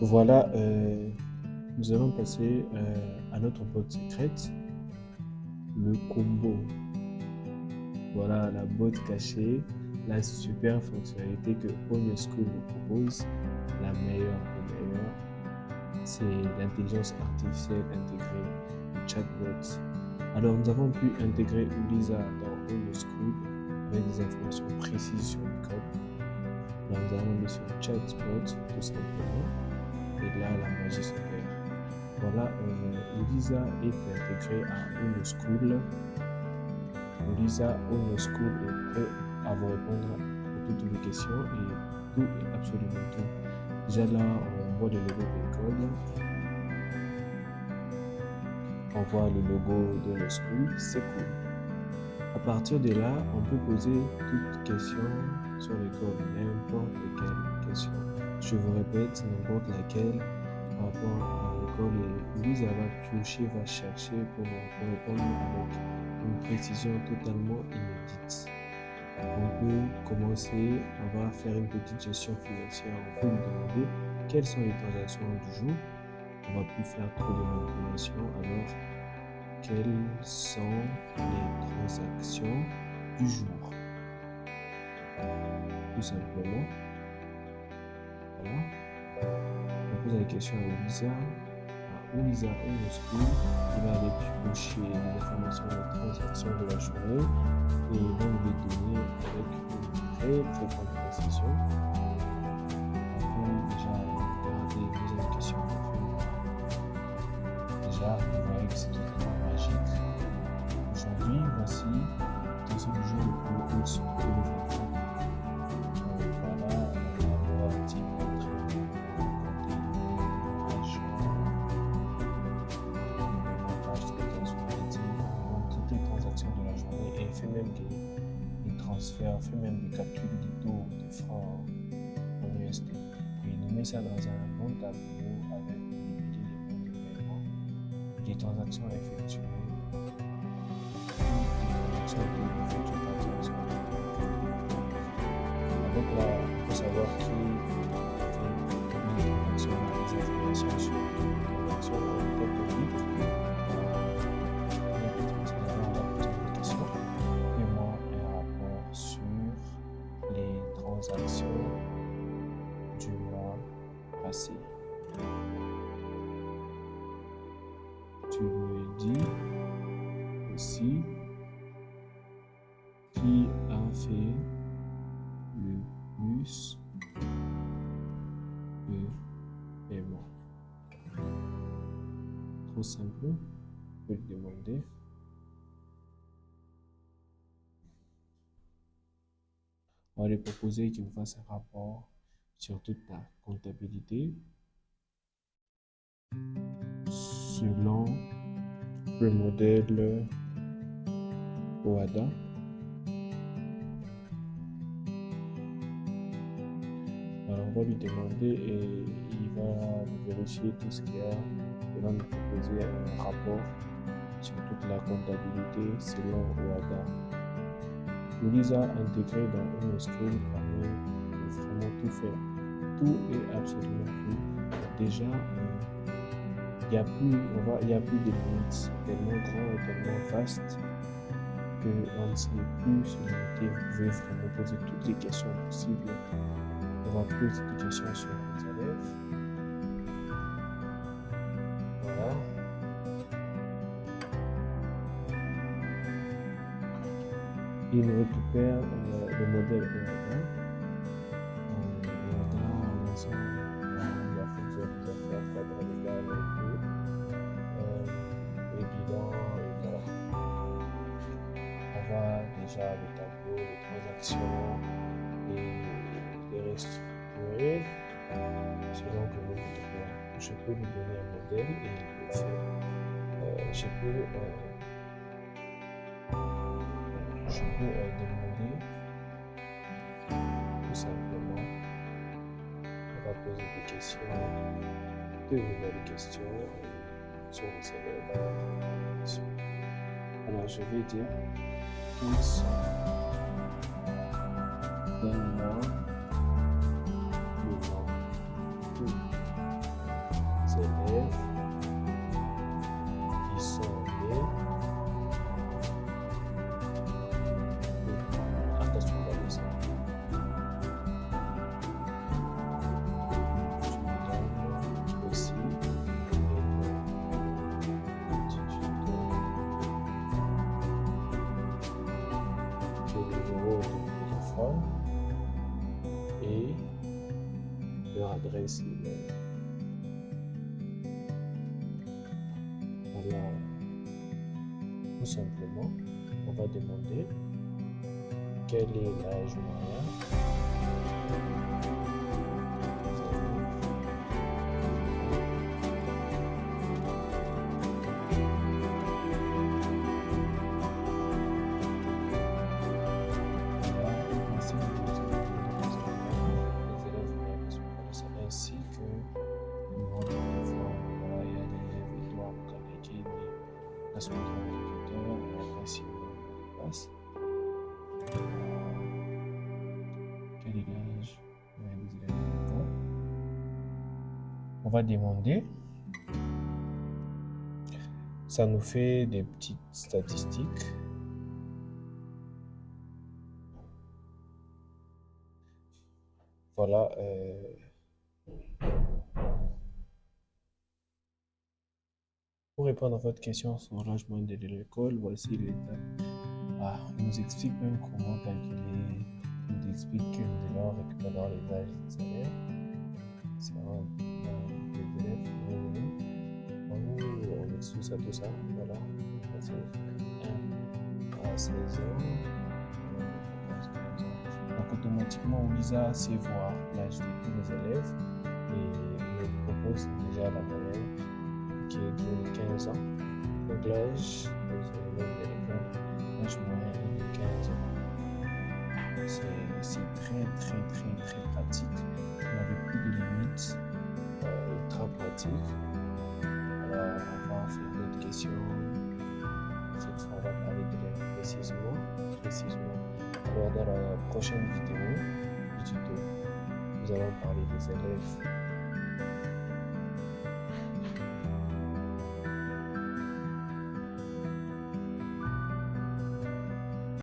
Voilà, nous allons passer à notre boîte secrète, le combo. Voilà la boîte cachée, la super fonctionnalité que Own School vous propose, la meilleure des meilleures, c'est l'intelligence artificielle intégrée, le chatbot. Alors nous avons pu intégrer Lisa dans Own School avec des informations précises sur le code. Alors nous avons mis sur le chatbot tout simplement. Et là, la magie s'opère. Voilà, Lisa est intégrée à Own School. Lisa Own School est prêt à vous répondre à toutes vos questions et tout et absolument tout. Déjà là, on voit le logo de l'école. On voit le logo de la school, c'est cool. À partir de là, on peut poser toute question sur l'école, n'importe quelle question. Je vous répète, n'importe laquelle par rapport à l'école, et Lisa va piocher, va chercher pour répondre avec une précision totalement inédite. On peut commencer, on va faire une petite gestion financière. On peut lui demander quelles sont les transactions du jour. On va plus faire trop de manipulation. Alors, quelles sont les transactions du jour? Tout simplement. Voilà. On pose la question à Lisa Own School. Il va aller piocher les informations des transactions de la journée et il va nous les donner avec une très grande précision. On peut déjà regarder les questions. Déjà, vous voyez que c'est totalement magique. Aujourd'hui, voici le deuxième jour le plus haut de 2024. Voilà, on va petit toutes les transactions de la journée et fait même des transferts, fait même des calculs de taux de francs en USD. Et il nous met ça dans un bon tableau avec les billets de paiement, les transactions effectuées, avec là, il faut savoir qui fait les informations sur les transactions en tête de ligne. Paiement et rapport sur les transactions du mois passé. Tu me dis aussi qui a fait le plus de paiements. Trop simple, on peut lui demander. On va lui proposer qu'il nous fasse un rapport sur toute la comptabilité selon le modèle OADA. Alors on va lui demander et il va vérifier tout ce qu'il y a. Il va nous proposer un rapport sur toute la comptabilité selon OADA. Lisa intégré dans Own School permet de vraiment tout faire. Tout et absolument tout. Déjà, il n'y a plus de limites tellement grand et tellement vaste qu'on ne sait plus se limiter. Vous pouvez vraiment poser toutes les questions possibles. On va poser des questions sur les élèves. Voilà. Il récupère le modèle OADA. OADA, l'ensemble de la fonction des affaires, cadre légal et bilan. Et voilà. On voit déjà le tableau, les transactions et les restructurer selon que nous voulons. Je peux lui donner un modèle et il le fait. Je peux demander tout simplement, on va poser des questions, de nouvelles questions sur les élèves. Alors je vais dire quels sont, donne-moi le nom de téléphone et leur adresse email. Alors, tout simplement, on va demander quel est l'âge moyen ainsi que le nombre de fois, voilà, il y a des étoiles qualifiées la semaine de l'adresse passe. Quel est l'âge? On va demander. Ça nous fait des petites statistiques. Voilà. Pour répondre à votre question sur l'âge moyen de l'école, voici l'étape. Il nous explique même comment calculer. Il nous explique que nous devons récupérer les âges des élèves. C'est vraiment les élèves. On explique tout ça. Voilà. À 16 ans. Donc automatiquement, Lisa sait voir l'âge de tous les élèves et il propose déjà la moyenne qui est de 15 ans. Donc l'âge des élèves de l'école, l'âge moyen est de 15 ans. C'est très pratique, mais avec plus de limites, ultra pratique. Alors on va faire d'autres questions. Cette fois, on va parler de l'air précisément. Alors dans la prochaine vidéo du tuto, nous allons parler des élèves